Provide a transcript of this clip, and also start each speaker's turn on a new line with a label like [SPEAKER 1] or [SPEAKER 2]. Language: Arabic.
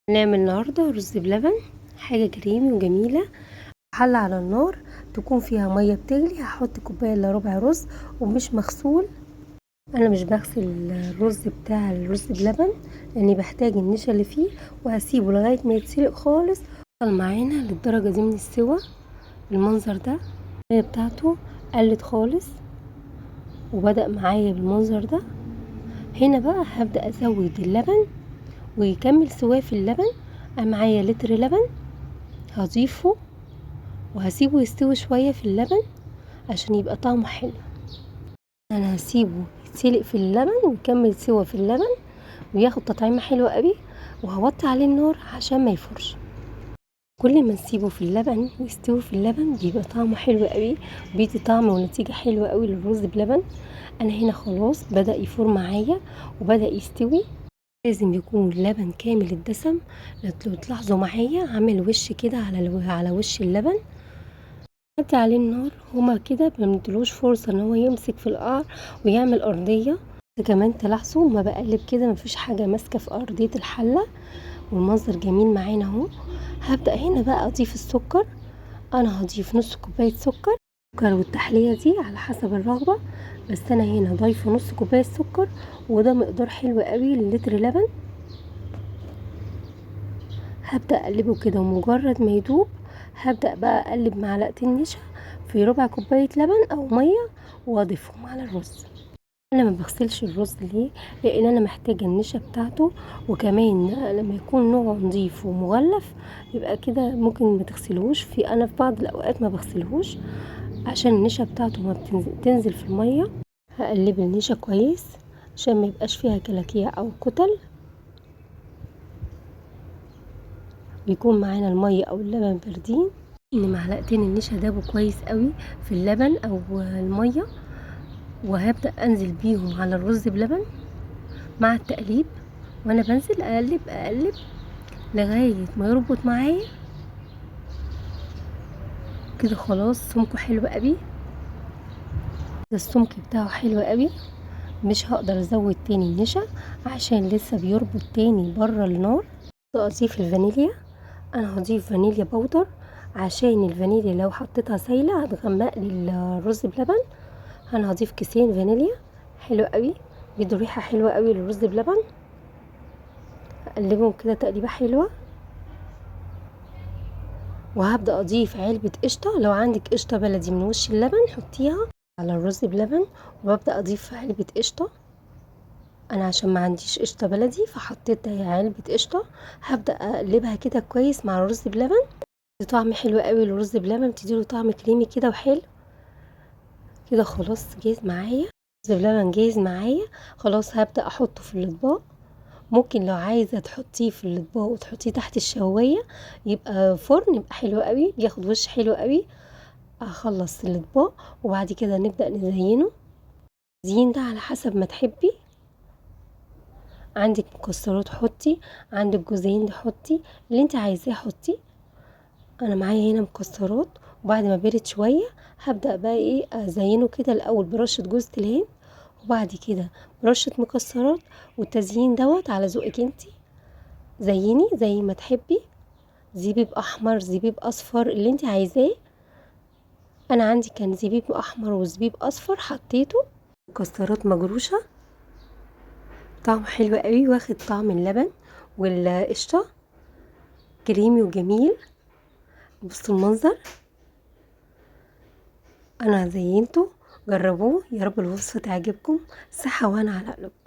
[SPEAKER 1] نعمل النهارده رز بلبن، حاجه كريمي وجميله. حله على النار تكون فيها ميه بتغلي، هحط كوبايه الا ربع رز ومش مغسول. انا مش بغسل الرز بتاع الرز بلبن لاني بحتاج النشا اللي فيه، وهسيبه لغايه ما يتسلق خالص. وصل معانا للدرجه دي من السوا بالمنظر ده. الميه بتاعته قلت خالص وبدأ معايا بالمنظر ده. هنا بقى هبدأ ازود اللبن ويكمل سواه في اللبن. معايا لتر لبن هضيفه وهسيبه يستوي شوية في اللبن عشان يبقى طعمه حلو. انا هسيبه يتسلق في اللبن ويكمل سوا في اللبن وياخد تطعيمة حلوة قوي، وهوطي عليه النار عشان ما يفرش. كل ما نسيبه في اللبن ويستوي في اللبن بيبقى طعمه حلو قوي، بيدي طعم ونتيجة حلوة قوي للرز بلبن. انا هنا خلاص بدأ يفور معايا وبدأ يستوي. لازم يكون اللبن كامل الدسم. لو تلاحظوا معايا عامل وش كده على وش اللبن. هدي عليه النار، هما كده مبندلوش فرصة ان هو يمسك في القعر ويعمل ارضية. كمان تلاحظوا ما بقلب كده مفيش حاجة ماسكة في ارضية الحلة، والمنظر جميل معانا اهو. هبدأ هنا بقى اضيف السكر. انا هضيف نص كوباية سكر. السكر والتحلية دي على حسب الرغبة، بس انا هنا ضايفة نص كوباية سكر، وده مقدار حلو قوي للتر لبن. هبدأ اقلبه كده ومجرد ما يدوب هبدأ بقى اقلب معلقتين نشا في ربع كوباية لبن او مية واضيفهم على الرز. انا ما بغسلش الرز ليه؟ لان انا محتاجة النشا بتاعته، وكمان لما يكون نوعه نظيف ومغلف يبقى كده ممكن ما تغسلهوش. انا في بعض الاوقات ما بغسلهوش عشان النشا بتاعته ما تنزل في المية. هقلب النشا كويس عشان ما يبقاش فيها كلاكيع او كتل، بيكون معانا المية او اللبن باردين. ان معلقتين النشا دابوا كويس قوي في اللبن او المية، وهبدأ انزل بيهم على الرز بلبن مع التقليب. وانا بنزل اقلب اقلب لغاية ما يربط معايا كده. خلاص سمكه حلو قوي، ده السمك بتاعه حلو قوي. مش هقدر ازود تاني النشا عشان لسه بيربط تاني بره النار. اضيف الفانيليا. انا هضيف فانيليا بودر عشان الفانيليا لو حطيتها سايله هتغمق لي الرز بلبن. انا هضيف كيسين فانيليا حلو قوي، بيدوا ريحه حلوه قوي للرز بلبن. اقلبهم كده تقليبه حلوه، وهبدا اضيف علبه قشطه. لو عندك قشطه بلدي من وش اللبن حطيها على الرز بلبن، وببدا اضيف علبه قشطه. انا عشان ما عنديش قشطه بلدي فحطيت علبه قشطه. هبدا اقلبها كده كويس مع الرز بلبن. دي طعم حلو قوي للرز بلبن، بتديله طعم كريمي كده وحلو كده. خلاص جاهز معايا الرز بلبن، جاهز معايا خلاص. هبدا احطه في الاطباق. ممكن لو عايزه تحطيه في الاطباق وتحطيه تحت الشوايه يبقى فرن، يبقى حلو قوي، بياخد وش حلو قوي. اخلص الاطباق وبعد كده نبدا نزينه. الزين ده على حسب ما تحبي. عندك مكسرات حطي، عندك جوزين حطي، اللي انت عايزاه حطي. انا معايا هنا مكسرات، وبعد ما برد شويه هبدا بقى ايه ازينه كده. الاول برشه جوز الهند وبعد كده برشه مكسرات، والتزيين دوت على ذوقك انتي. زيني زي ما تحبي، زبيب احمر زبيب اصفر اللي انت عايزاه. انا عندي كان زبيب احمر وزبيب اصفر حطيته. مكسرات مجروشه، طعم حلو قوي، واخد طعم اللبن والقشطه، كريمي وجميل. بصوا المنظر. انا زينته، جربوه يا رب الوصفه تعجبكم. صحه وانا على قلوبكم.